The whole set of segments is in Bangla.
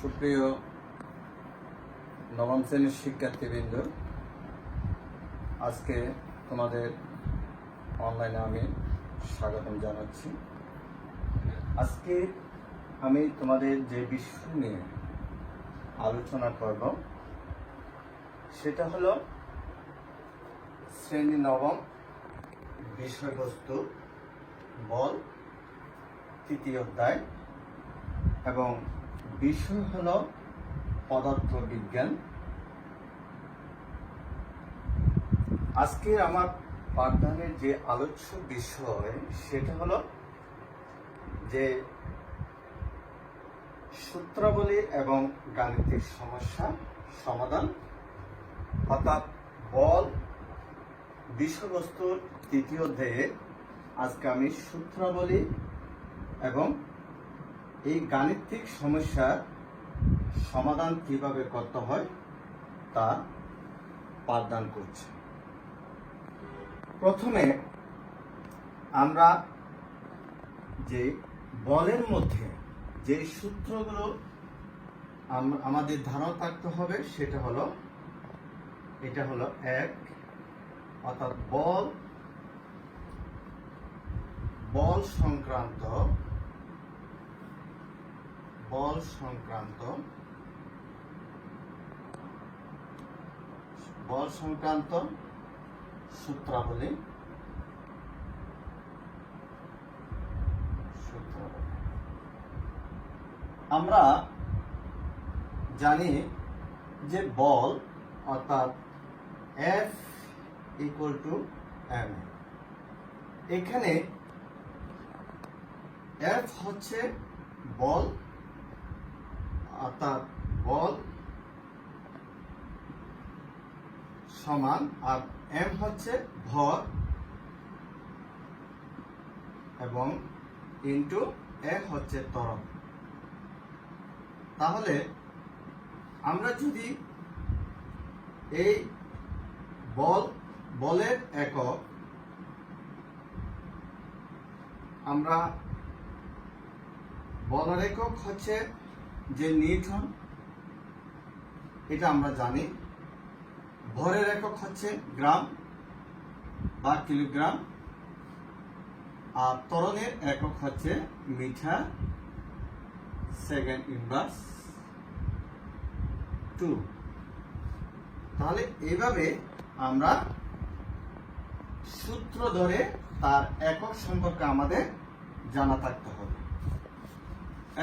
সুপ্রিয় নবম শ্রেণীর শিক্ষার্থীবৃন্দ, আজকে তোমাদের অনলাইনে আমি স্বাগতম জানাচ্ছি। আজকে আমি তোমাদের যে বিষয় নিয়ে আলোচনা করব সেটা হলো শ্রেণী নবম বিষয়বস্তু বল, তৃতীয় অধ্যায়, এবং বিষয় হলো পদার্থবিজ্ঞান। আজকে আমার পাঠদানের যে আলোচ্য বিষয় সেটা হলো যে সূত্রাবলী এবং গাণিতিক সমস্যা সমাধান, অর্থাৎ বল বিষয়বস্তুর তৃতীয় অধ্যায়ে আজকে আমি সূত্রাবলী এবং এই গাণিতিক সমস্যার সমাধান কিভাবে করতে হয় তা পাঠদান করছি। প্রথমে আমরা যে বলের মধ্যে যে সূত্রগুলো আমাদের ধারণা থাকতে হবে সেটা হলো, এটা হলো এক, অর্থাৎ বল সংক্রান্ত সূত্রাবলী। আমরা জানি যে বল অর্থাৎ F = m। এখানে F হচ্ছে বল, অর্থাৎ বল সমান, আর m হচ্ছে ভর, এবং ইনটু a হচ্ছে ত্বরণ। তাহলে আমরা যদি এই বলের একক বলের একক হচ্ছে যে নিউটন, এটা আমরা জানি। ভরের একক হচ্ছে গ্রাম বা কিলোগ্রাম, আর ত্বরণের একক হচ্ছে মিটার সেকেন্ড ইনভার্স 2। তাহলে এইভাবে আমরা সূত্র ধরে তার একক সম্পর্কে আমাদের জানা থাকতে হবে।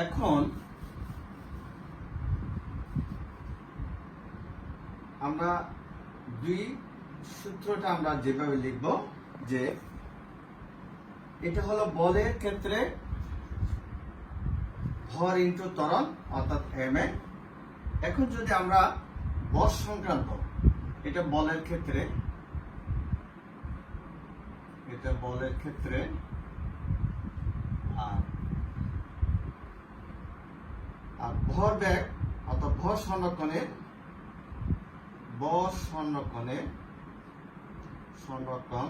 এখন আমরা সূত্রটা আমরা যেভাবে লিখব, যে এটা হলো বলের ক্ষেত্রে ভর ইনটু ত্বরণ, অর্থাৎ mA। এখন যদি আমরা বল সংক্রান্ত, এটা বলের ক্ষেত্রে আর ভর ব্যাগ অর্থাৎ ভর সংরক্ষণের সংরক্ষণ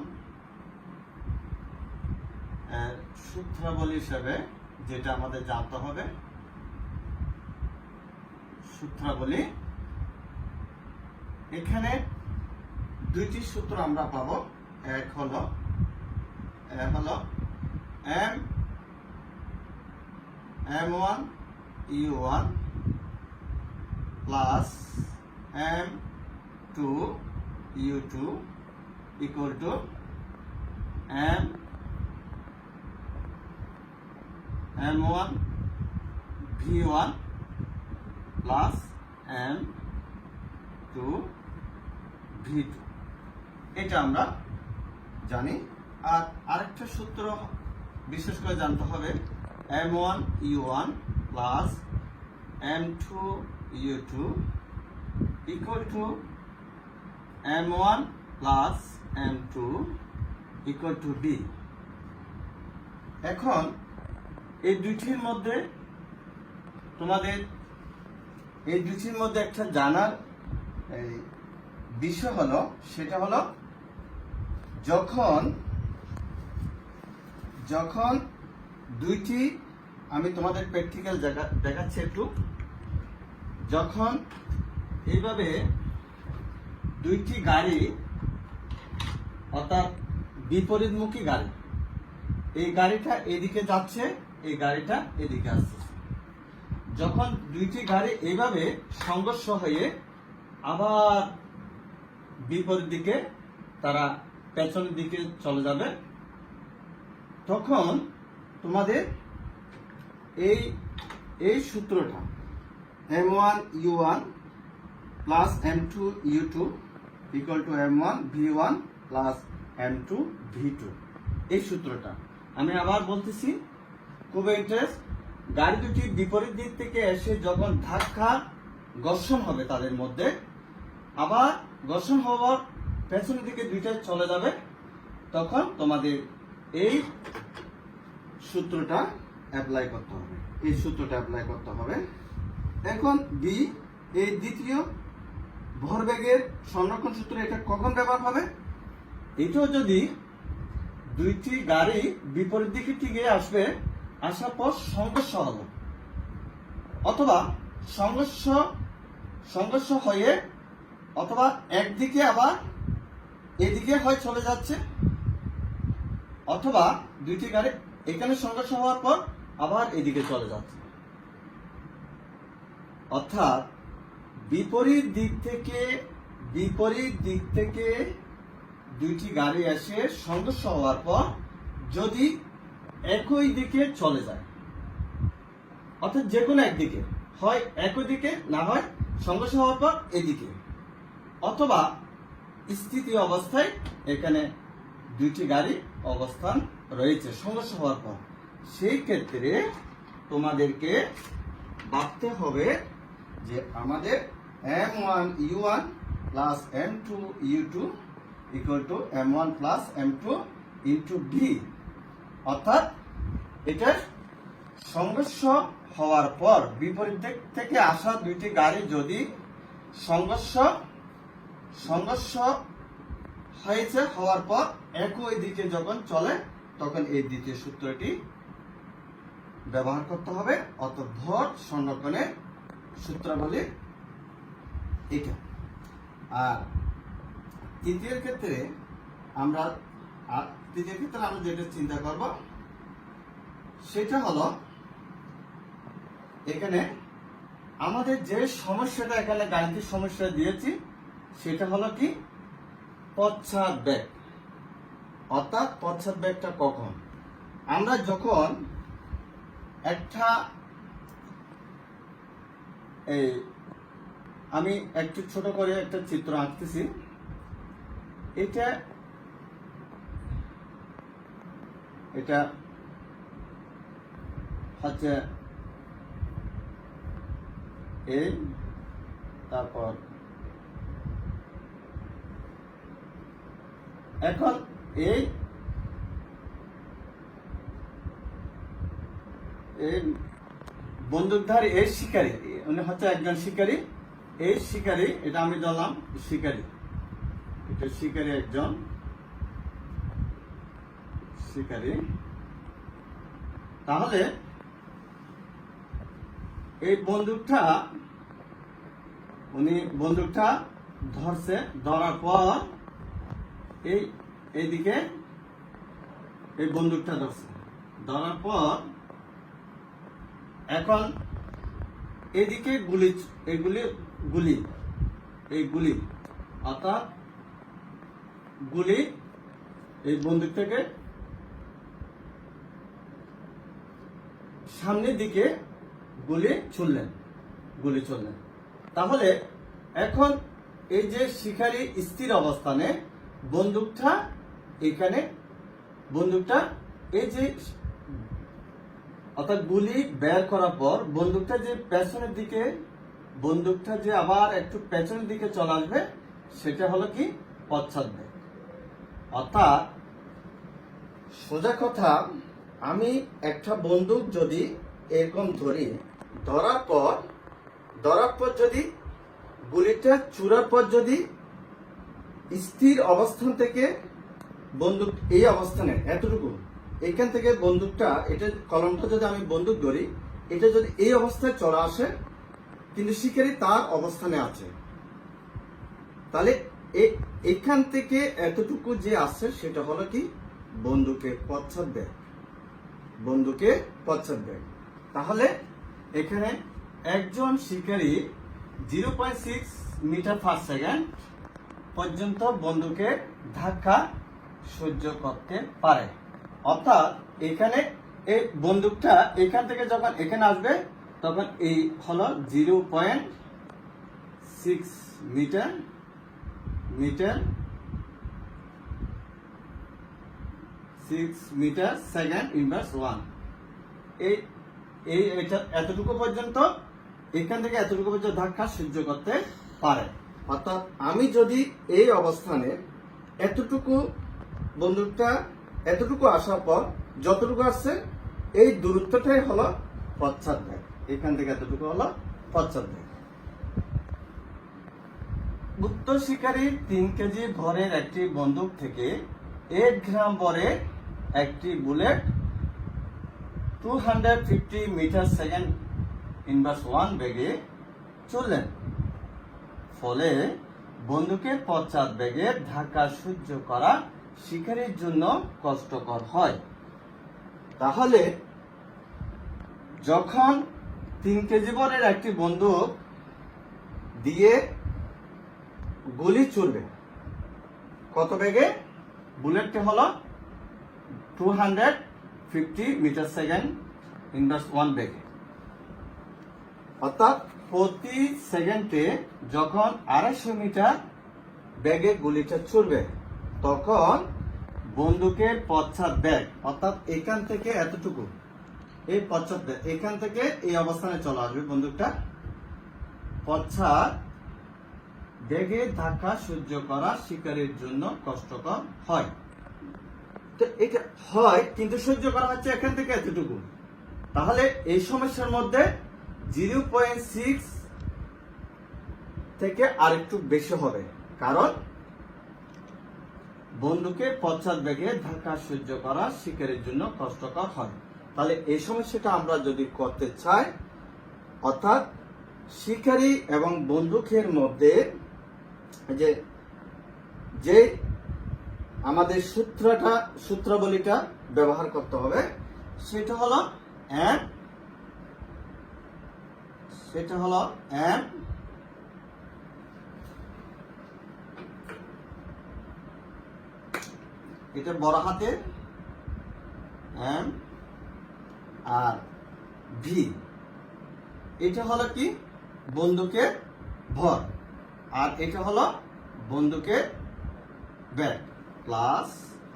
সূত্রাবলী হিসেবে যেটা আমাদের জানতে হবে, সূত্রাবলী। এখানে দুইটি সূত্র আমরা পাবো। এক হলো m1 u1 plus m2 u2 equal to m1 v1 plus m2 v2। এটা আমরা জানি। আর আরেকটা সূত্র বিশেষ করে জানতে হবে, m1 u1 plus m2 u2 equal to m1 plus m2 equal to b। এখন এই দুইটির মধ্যে একটা জানার বিষয় হলো, সেটা হলো যখন দুইটি, আমি তোমাদের প্র্যাকটিক্যাল দেখাচ্ছি একটু। যখন এইভাবে দুইটি গাড়ি অর্থাৎ বিপরীতমুখী গাড়ি, এই গাড়িটা এদিকে যাচ্ছে, এই গাড়িটা এদিকে আসছে, যখন দুইটি গাড়ি এইভাবে সংঘর্ষ হয়ে আবার বিপরীত দিকে তারা পেছনের দিকে চলে যাবে, তখন তোমাদের এই সূত্রটা m1u1 plus m2u2 equal to m1v1 plus m2v2, এই সূত্রটা আমি আবার বলতেছি, খুব ইন্টারেস্ট। গাড়ি দুটি বিপরীত দিক থেকে এসে যখন ধাক্কা ঘর্ষণ হবে তাদের মধ্যে, আবার ঘর্ষণ হওয়ার পেছনের দিকে দুইটাই চলে যাবে, তখন তোমাদের এই সূত্রটা অ্যাপ্লাই করতে হবে, এই সূত্রটা অ্যাপ্লাই করতে হবে। এখন বি, এই দ্বিতীয় ভরবেগের সংরক্ষণ সূত্র, এটা কখন ব্যবহার হবে? এটাও যদি দুইটি গাড়ি বিপরীত দিকে টিকে আসবে, আসার পর সংঘর্ষ হবে, অথবা সংঘর্ষ হয়ে অথবা একদিকে আবার এদিকে হয় চলে যাচ্ছে, অথবা দুইটি গাড়ি এখানে সংঘর্ষ হওয়ার পর আবার এদিকে চলে যাচ্ছে, অর্থাৎ বিপরীত দিক থেকে দুইটি গাড়ি এসে সংঘর্ষ হওয়ার পর যদি একই দিকে চলে যায়, অর্থাৎ যে কোনো একদিকে, হয় একই দিকে, না হয় সংঘর্ষ হওয়ার পর এদিকে, অথবা স্থিতি অবস্থায় এখানে দুইটি গাড়ি অবস্থান রয়েছে সংঘর্ষ হওয়ার পর, সেই ক্ষেত্রে তোমাদেরকে ভাবতে হবে যে আমাদের m1u1 plus m2u2 equal to m1 plus m2 into v, অর্থাৎ এটার সংঘর্ষ হওয়ার পর বিপরীত দিক থেকে আসা দুইটি গাড়ি যদি সংঘর্ষ হয়েছে, হওয়ার পর একই দিকে যখন চলে, তখন এই দ্বিতীয় সূত্রটি ব্যবহার করতে হবে, অর্থাৎ ভর সংরক্ষণের সূত্রাবলী এটা। আর তৃতীয় ক্ষেত্রে আমরা যেটা চিন্তা করব সেটা হলো, এখানে আমাদের যে সমস্যাটা এখানে গাণিতিক সমস্যা দিয়েছি সেটা হলো কি, পশ্চাৎ বেগ। অর্থাৎ পশ্চাৎ বেগটা কখন? আমরা যখন একটা আমি একটু ছোট করে একটা চিত্র আঁকতেছি, এটা হচ্ছে এই, তারপর এখন এই বন্দুকধারী, এই শিকারী, উনি হচ্ছে একজন শিকারী, এই শিকারী, এটা আমি ধরলাম শিকারী, এটা শিকারী, একজন শিকারী। তাহলে এই উনি বন্দুকটা ধরছে, ধরার পর এইদিকে এই বন্দুকটা ধরছে, ধরার পর এখন এদিকে গুলি অর্থাৎ গুলি এই বন্দুক থেকে সামনের দিকে গুলি ছুড়লেন। তাহলে এখন এই যে শিকারী স্থির অবস্থানে, বন্দুকটা এই যে অর্থাৎ গুলি বের করার পর বন্দুকটা যে পেছনের দিকে, বন্দুকটা যে আবার একটু পেছনের দিকে চলে আসবে, সেটা হলো কি, পশ্চাৎ বেগ। অর্থাৎ সোজা কথা, আমি একটা বন্দুক যদি এরকম ধরি, ধরার পর যদি গুলিটা চুরার পর যদি স্থির অবস্থান থেকে বন্দুক এই অবস্থানে এতটুকু, এইখান থেকে বন্দুকটা, এটা কলমটা যদি আমি বন্দুক ধরি, এটা যদি এই অবস্থায় চলে আসে, কিন্তু শিকারী তার অবস্থানে আছে। তাহলে এখান থেকে এতটুকু যে আসছে সেটা হলো কি বন্দুকের পশ্চাৎ বেগ। তাহলে এখানে একজন শিকারী 0.6 মিটার পার সেকেন্ড পর্যন্ত বন্দুকের ধাক্কা সহ্য করতে পারে। অর্থাৎ এখানে এই বন্দুকটা এখান থেকে যখন এখানে আসবে তখন এই হলো 0.6 মিটার সেকেন্ড ইনভার্স 1। এটা এতটুকু পর্যন্ত এখান থেকে এতটুকু পর্যন্ত ধাক্কা সহ্য করতে পারে। অর্থাৎ আমি যদি এই অবস্থানে এতটুকু বন্দুকটা এতটুকু আসার পর যতটুকু আসছে এই দূরত্বটাই হলো পশ্চাৎ বেগ। এখান থেকে এতটুকু হলো পশ্চাৎ বেগ। উত্তর শিকারী 3 কেজি ভরের একটি বন্দুক থেকে 1 গ্রাম ভরের একটি বুলেট 250 মিটার সেকেন্ড ইনভার্স 1 বেগে চললেন। ফলে বন্দুকের পশ্চাৎ বেগের ধাক্কা সহ্য করা শিকারীর জন্য কষ্টকর হয়। তাহলে যখন 3 কেজি ভরের একটি বন্দুক দিয়ে গুলি চলবে কত বেগে? বুলেটটি হলো 250 মিটার সেকেন্ড ইনভার্স 1 বেগে। অর্থাৎ প্রতি সেকেন্ডে যখন 250 মিটার বেগে গুলিটা চলবে তখন বন্দুকের পশ্চাৎ বেগ অর্থাৎ এখান থেকে এতটুকু এই পশ্চাৎ বেগ এখান থেকে এই অবস্থানে চলে আসবে বন্দুকটা পশ্চাৎ বেগে ধাক্কা সহ্য করা শিকারীর জন্য কষ্টকর হয়। তো এটা হয় কিন্তু সহ্য করা হচ্ছে এখান থেকে এতটুকু। তাহলে এই সমস্যার মধ্যে 0.6 থেকে আরেকটু বেশি হবে, কারণ বন্দুকের পশ্চাৎ বেগে ধাক্কা সহ্য করা শিকারীর জন্য কষ্টকর হয়। তাহলে এই সমস্যাটা আমরা যদি করতে চাই, অর্থাৎ শিকারী এবং বন্দুকের মধ্যে যে আমাদের সূত্রাবলীটা ব্যবহার করতে হবে সেটা হলো M এটা বড় হাতের M আর V। এটা হলো কি বন্দুকের ভর আর এটা হলো বন্দুকের বেগ প্লাস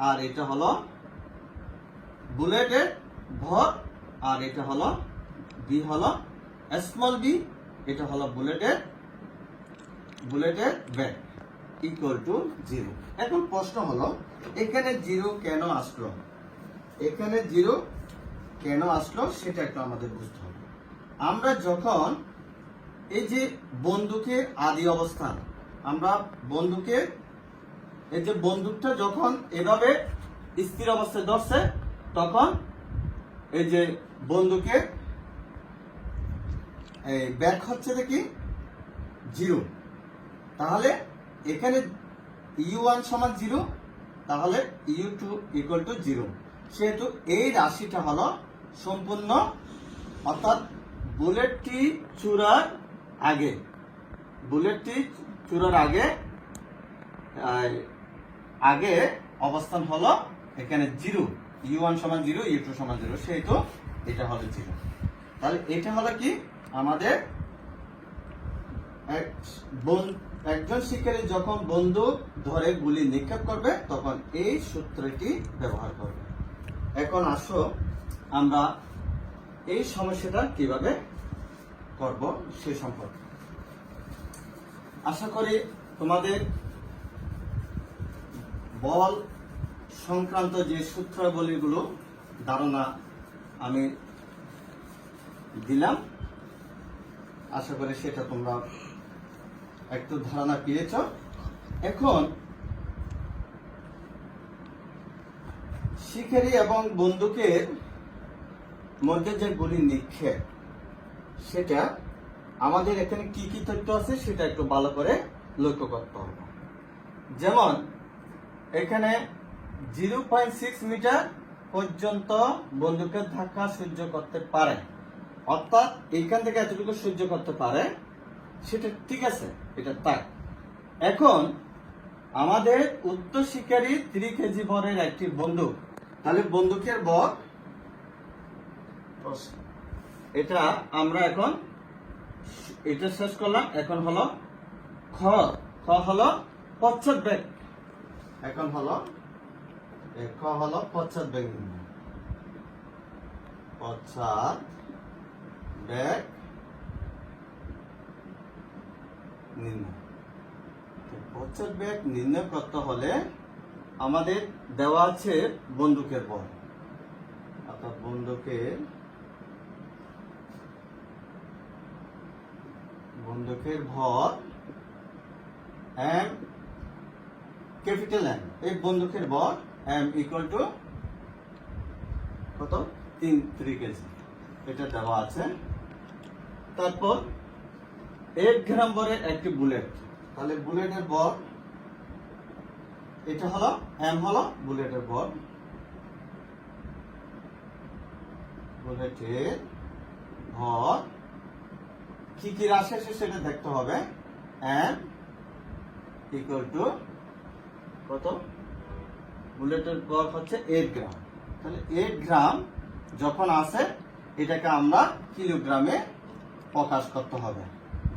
আর এটা হলো বুলেটের ভর আর এটা হলো B হলো স্মল b, এটা হলো বুলেটের বেগ ইকুয়াল টু 0। এখন প্রশ্ন হলো এখানে 0 কেন আসলো? এখানে 0 কেন আসলো সেটা একটু আমাদের বুঝতে হবে। আমরা যখন এই যে বন্দুকের আদি অবস্থান, আমরা বন্দুকের এই যে বন্দুকটা যখন এভাবে স্থির অবস্থায় ধরছে তখন এই যে বন্দুকের ব্যাক হচ্ছে দেখি 0। তাহলে এখানে U1 সমান 0, তাহলে U2 ইকুয়াল টু 0। সেহেতু এই রাশিটা হলো সম্পূর্ণ, অর্থাৎ বুলেটটি চূড়ার আগে অবস্থান হলো এখানে 0, U1 সমান 0, U2 সমান 0, সেহেতু এটা হলো 0। তাহলে এটা হলো কি আমাদের একজন শিকারী যখন বন্দুক ধরে গুলি নিক্ষেপ করবে তখন এই সূত্রটি ব্যবহার করবে। এখন আসো আমরা এই সমস্যাটা কিভাবে করব সে সম্পর্কে। আশা করি তোমাদের বল সংক্রান্ত যে সূত্রাবলীগুলো ধারণা আমি দিলাম, আশা করি সেটা তোমরা একটু ধারণা পেয়েছ। এখন শিকারী এবং বন্দুকের মধ্যে যে গুলি নিক্ষেপ সেটা আমাদের এখানে কি কি তথ্য আছে সেটা একটু ভালো করে লক্ষ্য করতে হবে। যেমন এখানে 0.6 মিটার পর্যন্ত বন্দুকের ধাক্কা সহ্য করতে পারে, অর্থাৎ এইখান থেকে এতটুকু সহ্য করতে পারে, সেটা ঠিক আছে, এটা তাই। এখন আমাদের উত্তর শিকারী 3 কেজি ভরের একটি বন্দুক, তাহলে বন্দুকের ভর এটা আমরা এখন এটা শেষ করলাম। এখন হলো খ হলো পশ্চাৎবেগ। এখন হলো খ হলো পশ্চাৎবেগ নির্ণয়। পশ্চাৎবেগ নির্ণয়। পশ্চাৎবেগ নির্ণয় করতে হলে আমাদের দেওয়া আছে বন্দুকের ভর, অর্থাৎ বন্দুকের ভর m ক্যাপিটাল M, এই বন্দুকের ভর m ইকুয়াল টু কত 3 কেজি, এটা দেওয়া আছে। তারপর 1 গ্রাম ভরের একটি বুলেট, তাহলে বুলেটের ভর এটা হলো m হলো বুলেটের ভর। বুলেটের ভর কি কি রাশি আছে সেটা দেখতে হবে। m ইকুয়াল টু কত, বুলেটের ভর হচ্ছে 8 গ্রাম, তাহলে 8 গ্রাম যখন আসে এটাকে আমরা কিলোগ্রামে প্রকাশ করতে হবে,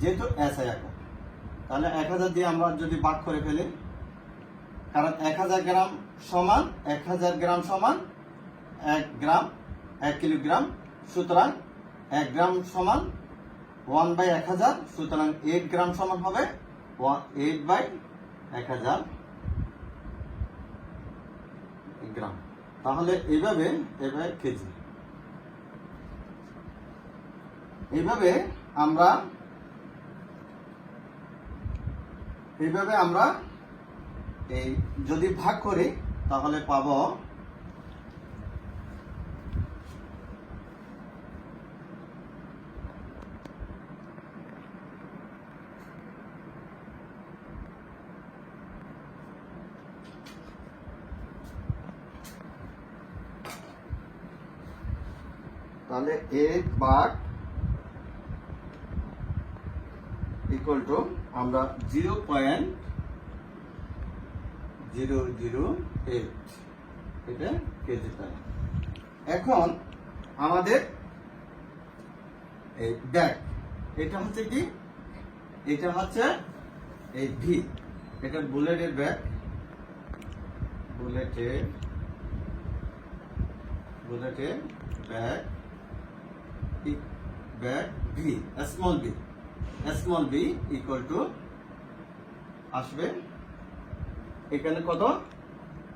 যেহেতু SI একক। তাহলে 1000 দিয়ে আমরা যদি ভাগ করে ফেলি, কারণ 1000 গ্রাম সমান 1000 গ্রাম সমান 1 গ্রাম 1 কিলোগ্রাম, সুতরাং 1 গ্রাম সমান 1/1000, সুতরাং 8 গ্রাম সমান হবে 8/1000 গ্রাম। তাহলে এইভাবে কেজি, এইভাবে আমরা এই যদি ভাগ করি তাহলে পাবো তাহলে 8 ইকুয়াল টু আমরা 0.008 এটা কেজি পাই। এখন আমাদের এই ব্যাগ, এটা হচ্ছে কি, এটা হচ্ছে এই ভি, এটা বুলেটের ব্যাগ, বুলেটের bag V, small B equal to আসবে এখানে কত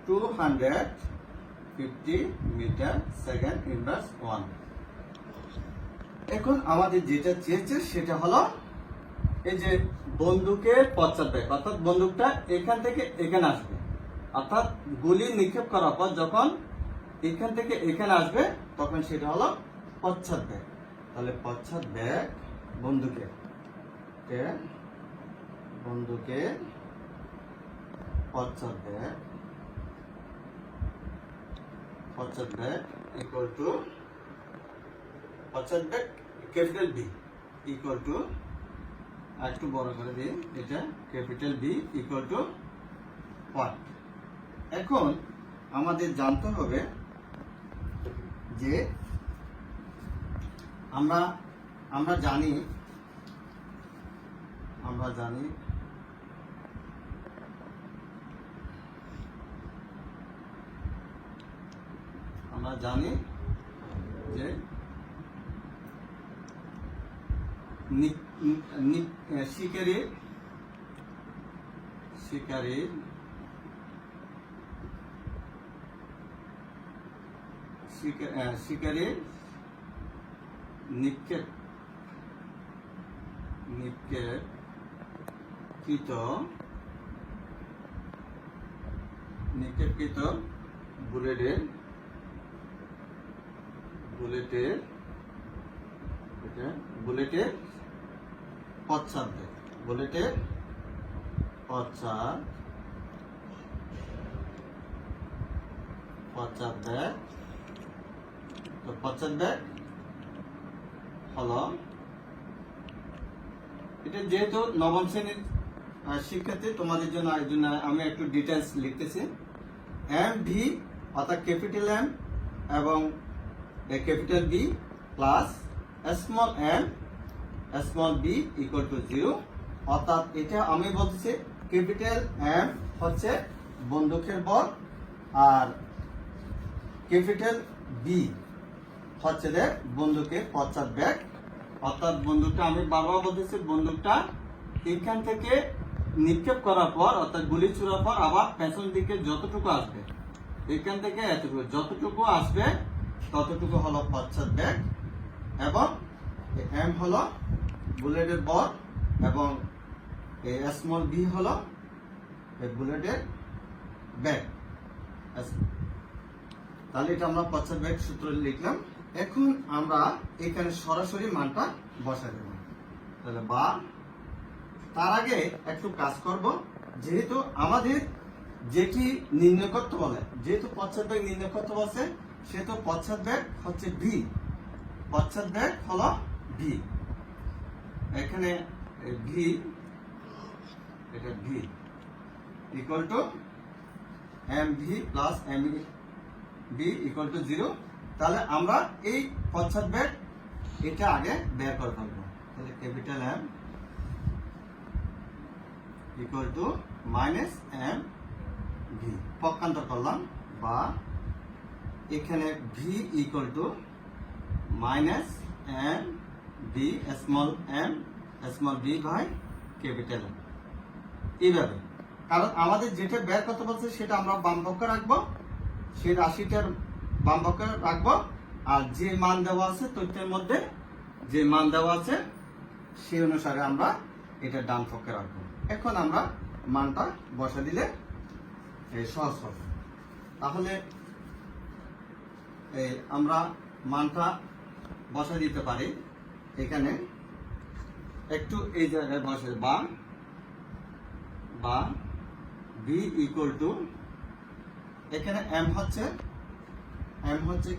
250 মিটার সেকেন্ড ইনভার্স 1। এখন আমাদের যেটা চেয়েছে সেটা হলো এই যে বন্দুকের পশ্চাৎবেগ, অর্থাৎ বন্দুকটা এখান থেকে এখানে আসবে, অর্থাৎ গুলি নিক্ষেপ করার পর যখন এখান থেকে এখানে আসবে তখন সেটা হলো পশ্চাৎবেগ। তাহলে পশ্চাৎবেগ বন্দুকের পশ্চাৎবেগ ইকুয়াল টু পশ্চাৎবেগ ক্যাপিটাল বি ইকুয়াল টু, একটু বড় করে দিই, এটা ক্যাপিটাল বি ইকুয়াল টু 1। এখন আমাদের জানতে হবে যে আমরা জানি যে শিকারীর নিক্ষেপকৃত বুলেটের পশ্চাৎ ব্যাগ, বুলেটের পশ্চাৎ ব্যাগ। তো পশ্চাৎ ব্যাগ হলো, এটা যেহেতু নবম শ্রেণীর শিক্ষার্থী তোমাদের জন্য আমি একটু ডিটেলস লিখতেছি। এম ভি অর্থাৎ ক্যাপিটাল এম এবং capital B plus small M small B equal to 0, অর্থাৎ এটা আমি বলতেছি ক্যাপিটাল এম হচ্ছে বন্দুকের বল আর ক্যাপিটাল বি হচ্ছে যে বন্দুকের পশ্চাৎ ব্যাগ। অর্থাৎ বন্দুকটা আমি বারবার বলতেছি, বন্দুকটা এখান থেকে নিক্ষেপ করার পর অর্থাৎ গুলি ছোড়ার পর আবার পেছন দিকে যতটুকু আসবে, এখান থেকে এতটুকু যতটুকু আসবে ততটুকু হলো পশ্চাৎ ব্যাগ, এবং এম হলো বুলেটের বল এবং স্মল বি হলো বুলেটের ব্যাগ। তাহলে এটা আমরা পশ্চাৎ ব্যাগ সূত্র লিখলাম। এখন আমরা এখানে সরাসরি মানটা বসাই দেব। তাহলে বা, তার আগে একটু কাজ করব, যেহেতু আমাদের যেটি নির্ণয় করতে বলে, যেহেতু পশ্চাৎ ব্যাগ নির্ণয় করতে বলছে, সেহেতু পশ্চাৎ ব্যাগ হচ্ছে ভি, পশ্চাৎ ব্যাগ হলো ভি। এখানে ভি, এটা V equal to M V plus M B equal to 0। তাহলে আমরা এই পশ্চাৎ ব্যাগ এটা আগে বের করে ফেলবো। তাহলে capital M equal to minus M V, পক্ষান্তর করলাম, বা এখানে V equal to minus M B small B by capital M. এইভাবে, কারণ আমাদের যেটা বের করতে বলছে সেটা আমরা বাম পক্ষে রাখবো, সেই রাশিটার বাম পক্ষে রাখবো, আর যে মান দেওয়া আছে তথ্যের মধ্যে যে মান দেওয়া আছে সেই অনুসারে আমরা এটা ডান পক্ষে রাখবো। এখন আমরা মানটা বসা দিলে সহজ হবে। তাহলে আমরা মানটা বসা দিতে পারি। এখানে একটু এই জায়গায় বসে বা বি ইকুয়াল টু, এখানে এম হচ্ছে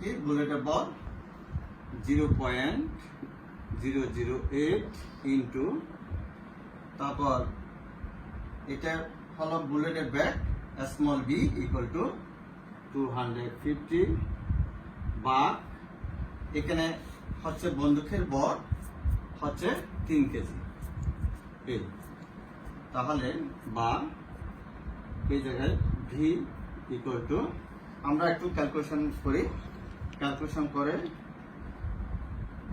কি বুলেটের বল 0.008 ইন্টু, তারপর এটা হলো বুলেটের bag small B equal to 250, বা এখানে হচ্ছে বন্দুকের বল হচ্ছে 3 কেজি। তাহলে বা এই জায়গায় ভি ইকুয়াল টু, আমরা একটু ক্যালকুলেশন করি, ক্যালকুলেশন করে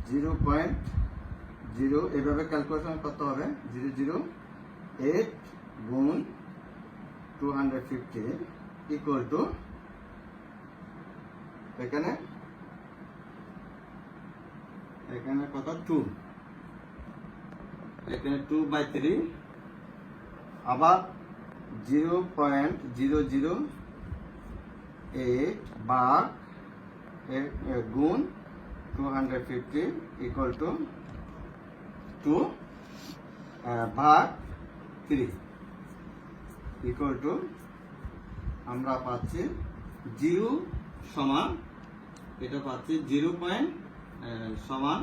0.0 এভাবে ক্যালকুলেশন করতে হবে, 008 গুণ 250 ইকুয়াল টু, এখানে কত 2, এখানে 2/3, আবার 0.008 ভাগ গুণ 250 ইকুয়াল টু 2 ভাগ 3 ইকুয়াল টু, আমরা পাচ্ছি 0 সমান, এটা পাচ্ছি 0 সমান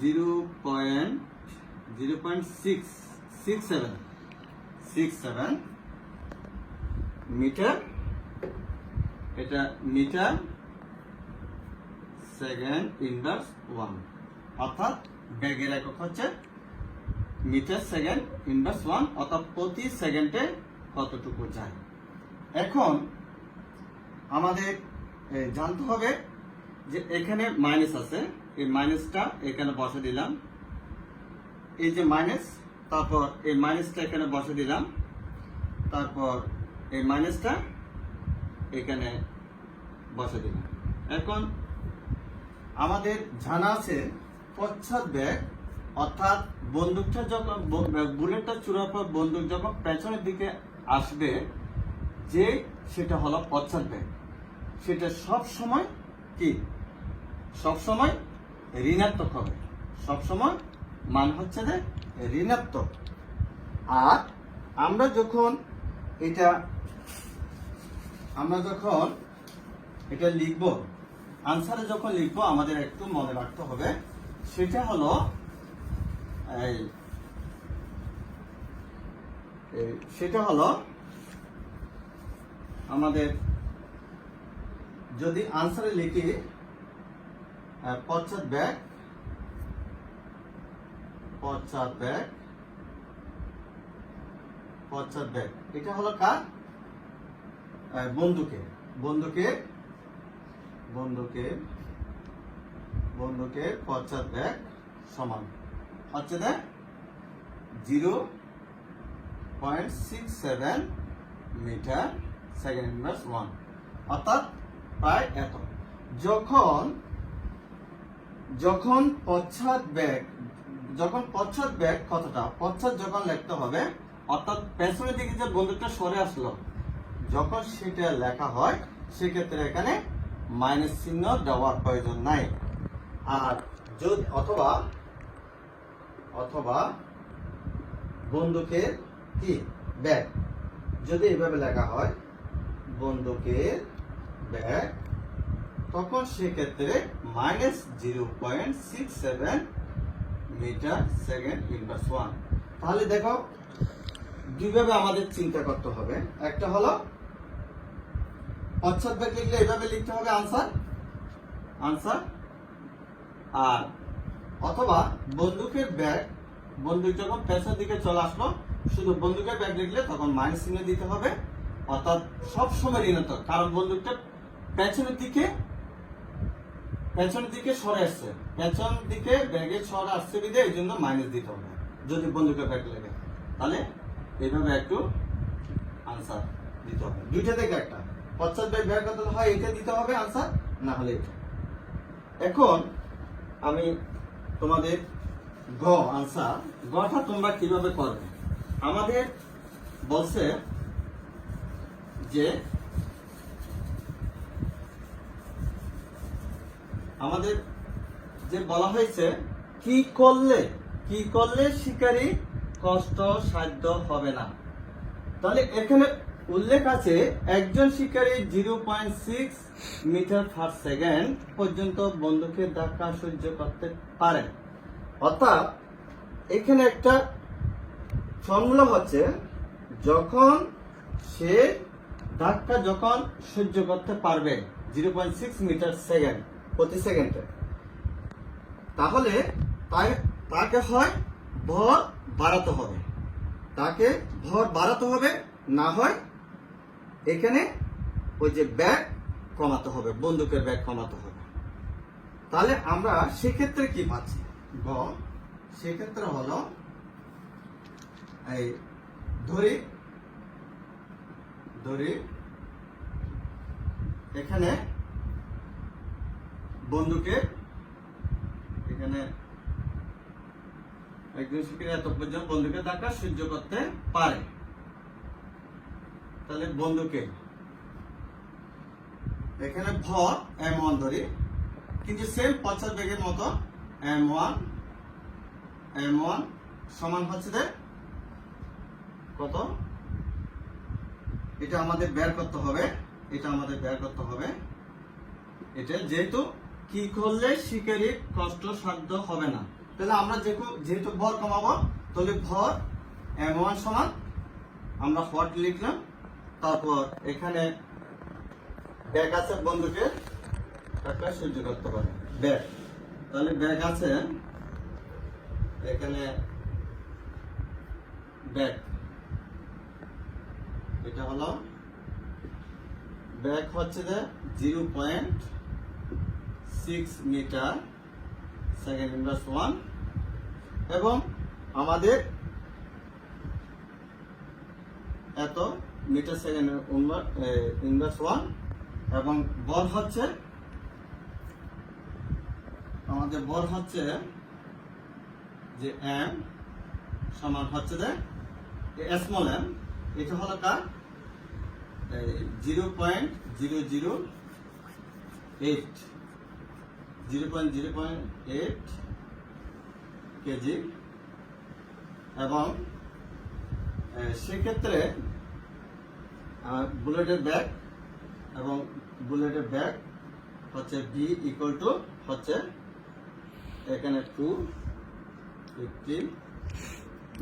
0.67 মিটার, এটা মিটার সেকেন্ড ইনভার্স 1, অর্থাৎ ব্যাগের একক হচ্ছে মিটার সেকেন্ড ইনভার্স 1, অর্থাৎ প্রতি সেকেন্ডে কতটুকু যায়। এখন আমাদের জানতে হবে যে এখানে মাইনাস আছে, এই মাইনাসটা এখানে বসে দিলাম, এই যে মাইনাস, তারপর এই মাইনাসটা এখানে বসে দিলাম, তারপর এই মাইনাসটা এখানে বসে দিলাম। এখন আমাদের জানা আছে পশ্চাৎ ব্যাগ, অর্থাৎ বন্দুকটা যখন বুলেটটা ছোড়ার পর বন্দুক যখন পেছনের দিকে আসবে, যে সেটা হলো পশ্চাৎ ব্যাগ, সেটা সব সময় কি, সব সময় ঋণাত্মক হবে, সব সময় মান হচ্ছে যে ঋণাত্মক। আর আমরা যখন এটা লিখব, আনসারে যখন লিখবো আমাদের একটু মনে রাখতে হবে, সেটা হলো আমাদের যদি আনসারে লিখি পশ্চাৎ ব্যাগ, এটা হলো কার? বন্দুকের পশ্চাৎ ব্যাগ সমান হচ্ছে যে 0.67 মিটার সেকেন্ড ইনভার্স 1, অর্থাৎ প্রায় এত। যখন পশ্চাৎ ব্যাগ কতটা, পশ্চাৎ যখন লিখতে হবে অর্থাৎ পেছনের দিকে যে বন্দুকটা সরে আসলো, যখন সেটা লেখা হয় সেক্ষেত্রে এখানে মাইনাস চিহ্ন দেওয়ার প্রয়োজন নাই। আর যদি অথবা বন্দুকের কি ব্যাগ যদি এভাবে লেখা হয় বন্দুকের ব্যাগ, তখন সেক্ষেত্রে মাইনাস 0.67 মিটার সেকেন্ড ইনভার্স 1। তাহলে দেখো দুইভাবে আমাদের চিন্তা করতে হবে। একটা হলো পশ্চাৎ ব্যাগ লিখলে এভাবে লিখতে হবে আনসার, আর অথবা বন্দুকের ব্যাগ, বন্দুক যখন পেছনের দিকে চলে আসলো শুধু বন্দুকের ব্যাগ লিখলে তখন মাইনাস চিহ্ন দিতে হবে, অর্থাৎ সবসময় ঋণাত্মক, কারণ বন্দুকটা পেছনের দিকে সরে আসছে, পেছন দিকে ব্যাগের সরে আসছে বিধে এই জন্য মাইনাস দিতে হবে যদি বন্দুকের ব্যাগ লেগে। তাহলে এইভাবে একটু আনসার দিতে হবে, দুইটা থেকে একটা। পশ্চাৎ ব্যাগ কত হয় এটা দিতে হবে আনসার, না হলে এটা। এখন আমি তোমাদের আনসার গটা তোমরা কিভাবে করবে, আমাদের বলছে যে আমাদের যে বলা হয়েছে কি করলে শিকারী কষ্ট সাধ্য হবে না। তাহলে এখানে উল্লেখ আছে একজন শিকারী 0.6 মিটার পার সেকেন্ড পর্যন্ত বন্দুকের ধাক্কা সহ্য করতে পারে। অর্থাৎ এখানে একটা ফর্মুলা হচ্ছে যখন সে ধাক্কা সহ্য করতে পারবে 0.6 মিটার সেকেন্ড প্রতি সেকেন্ডে, তাহলে তাকে হয় ভর বাড়াতে হবে, না হয় এখানে ওই যে ব্যাগ কমাতে হবে, বন্দুকের ব্যাগ কমাতে হবে। তাহলে আমরা সেক্ষেত্রে কি পাচ্ছি? সেক্ষেত্রে হলো এই ধরি এখানে বন্দুকের এখানে একজন শিকারী এত পর্যন্ত বন্দুকের ধাক্কা সহ্য করতে পারে। তাহলে বন্দুকের এখানে ভর M1 ধরি, কিন্তু সেম পশ্চাৎ ব্যাগের মতো M1 সমান হচ্ছে যে কত, এটা আমাদের বের করতে হবে, এটা যেহেতু কি করলে শিকারী কষ্ট সাধ্য হবে না, তাহলে আমরা যেহেতু ভর কমাবো তাহলে ভর M1 সমান আমরা হট লিখলাম, তারপর এখানে ব্যাগ আছে বন্দুকের ধাক্কা সহ্য করতে পারে ব্যাগ, তাহলে ব্যাগ আছে এখানে ব্যাগ, এটা হলো ব্যাগ হচ্ছে যে 0.6 মিটার সেকেন্ড ইনভার্স 1 এবং আমাদের এত মিটার সেকেন্ড ইনভার্স 1 এবং বল হচ্ছে আমাদের বল হচ্ছে যে m সমান হচ্ছে যে স্মল m, এটা হলো কার 0.008 কেজি, এবং সেক্ষেত্রে বুলেটের ব্যাগ এবং বুলেটের ব্যাগ হচ্ছে ভি ইকুয়াল টু হচ্ছে এখানে 250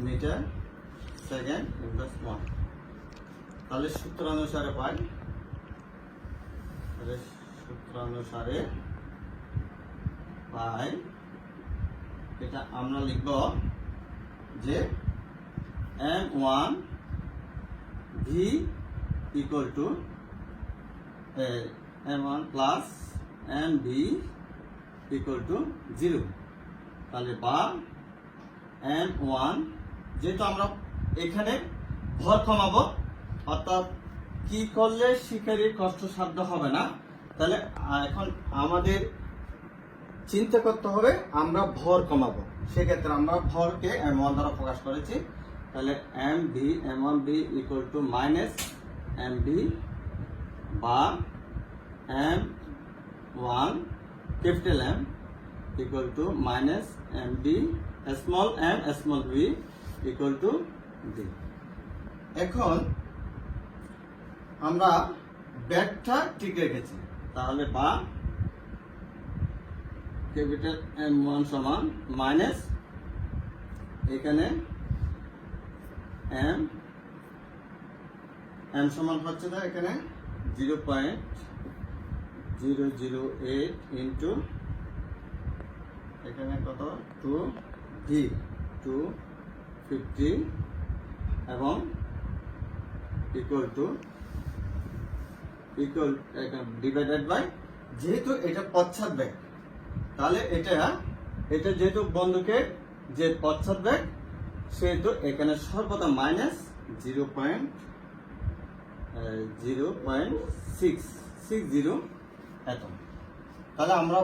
মিটার সেকেন্ড ইনভার্স 1। তাহলে সূত্রানুসারে পাই, এটা আমরা লিখব যে m1 v equal to m1 plus mv equal to 0। তাহলে বা m1, যেহেতু আমরা এখানে ভর কমাবো, অর্থাৎ কি করলে শিকারীর কষ্টসাধ্য হবে না, তাহলে এখন আমাদের চিন্তা করতে হবে আমরা ভর কমাবো। সেক্ষেত্রে আমরা ভরকে m1 দ্বারা প্রকাশ করেছি। তাহলে m1b equal to minus mb বা m1 capital M equal to minus mb small m small v equal to d। এখন আমরা ব্যাগটা ঠিক রেখেছি, তাহলে বা ক্যাপিটাল M1 সমান মাইনাস এখানে m সমান হচ্ছে না এখানে 0.008 ইন্টু এখানে কত 2v 250 এবং ইকুয়াল টু ডিভাইডেড বাই, যেহেতু এটা পশ্চাৎ ব্যাগ, তাহলে এটা যেহেতু বন্দুকের যে পশ্চাৎ ব্যাগ, সেহেতু এখানে সর্বদা মাইনাস 0.660 এত। তাহলে আমরা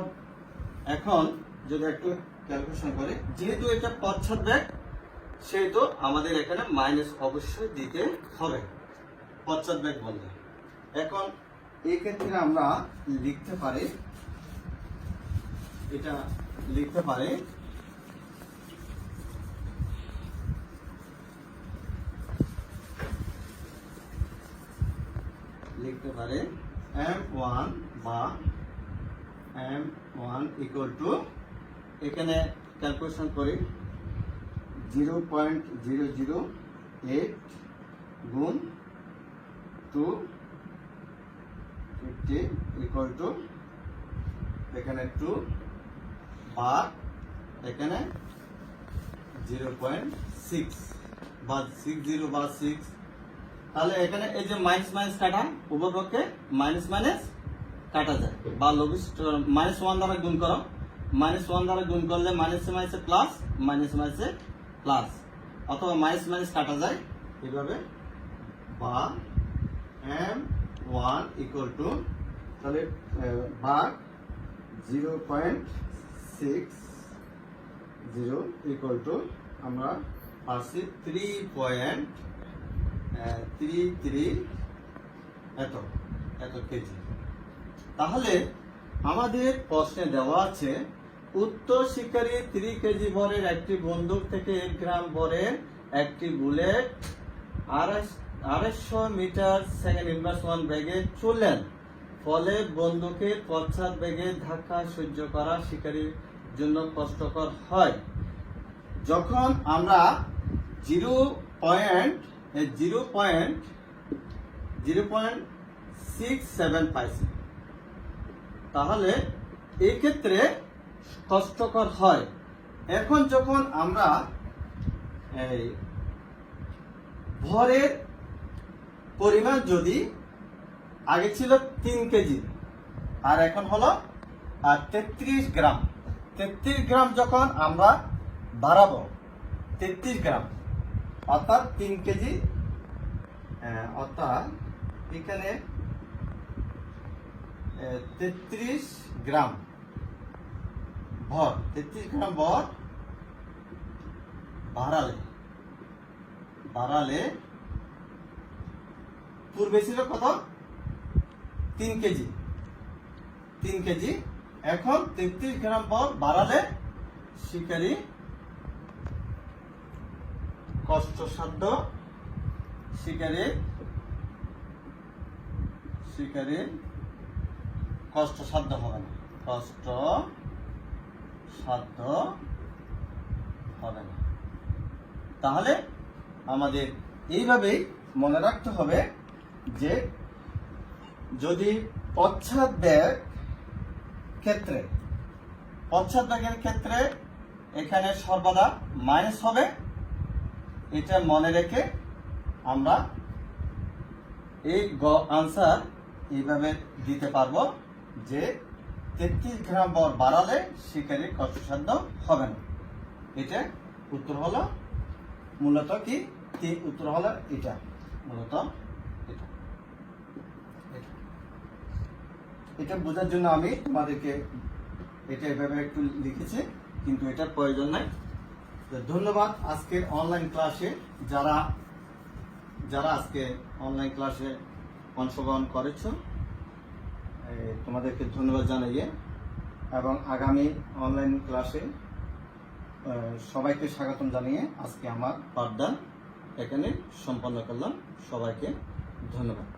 এখন যদি একটু ক্যালকুলেশন করি, যেহেতু এটা পশ্চাৎ ব্যাগ, সেহেতু আমাদের এখানে মাইনাস অবশ্যই দিতে হবে পশ্চাৎ ব্যাগ বলতে। এখন এই ক্ষেত্রে আমরা লিখতে পারি, এটা লিখতে পারি m1 বা m1 ইকুয়াল টু এখানে ক্যালকুলেশন করি 0.008 গুণ 250 ইকুয়াল টু এখানে 2 বা এখানে 0.6 বা 60 বা 6। তাহলে এখানে এই যে মাইনাস মাইনাস কাটা, উভয়পক্ষে মাইনাস মাইনাস কাটা যায়, বা লঘিষ্ঠ -1 দ্বারা গুণ করো, -1 দ্বারা গুণ করলে মাইনাসে মাইনাসে প্লাস, মাইনাসে মাইনাসে প্লাস, অথবা মাইনাস মাইনাস কাটা যায় এইভাবে। বা m1 ইকুয়াল টু তাহলে বা 0.60 ইকুয়াল টু আমরা পাচ্ছি 3.33 এত কেজি। তাহলে আমাদের প্রশ্নে দেওয়া আছে উক্ত শিকারী 3 কেজি ভরের একটি বন্দুক থেকে 1 গ্রাম ভরের একটি বুলেট 250 মিটার সেকেন্ড ইনভার্স 1 বেগে চললেন, ফলে বন্দুকের পশ্চাৎ বেগে ধাক্কা সহ্য করা শিকারীর জন্য কষ্টকর হয়। যখন আমরা 0.67 পাইছি, তাহলে এই ক্ষেত্রে কষ্টকর হয়। এখন যখন আমরা এই ভরের পরিমাণ যদি আগে ছিল 3 কেজি আর এখন হলো 33 গ্রাম, 33 গ্রাম যখন আমরা বাড়াবো 33 গ্রাম, অর্থাৎ 3 কেজি, অর্থাৎ এখানে 33 গ্রাম ভর, 33 গ্রাম ভর বাড়ালে পূর্বে ছিল কত 3 কেজি, এখন 33 গ্রাম ভর বাড়ালে শিকারী কষ্টসাধ্য শিকারীর কষ্টসাধ্য হবে না, কষ্টসাধ্য হবে না। তাহলে আমাদের এইভাবেই মনে রাখতে হবে যে যদি পশ্চাৎ ব্যাগের ক্ষেত্রে এখানে সর্বদা মাইনাস হবে, এটা মনে রেখে আমরা এই আনসার এইভাবে দিতে পারবো যে 33 গ্রাম বর বাড়ালে শিকারীর কষ্টসাধ্য হবে না। এটা উত্তর হলো মূলত কি, উত্তর হলো এটা, মূলত এটা বোঝার জন্য আমি তোমাদেরকে এটা এভাবে একটু লিখেছি, কিন্তু এটার প্রয়োজন নাই। তো ধন্যবাদ আজকের অনলাইন ক্লাসে যারা আজকে অনলাইন ক্লাসে অংশগ্রহণ করেছ, তোমাদেরকে ধন্যবাদ জানাইয়ে এবং আগামী অনলাইন ক্লাসে সবাইকে স্বাগতম জানিয়ে আজকে আমার পাঠদান এখানে সম্পন্ন করলাম। সবাইকে ধন্যবাদ।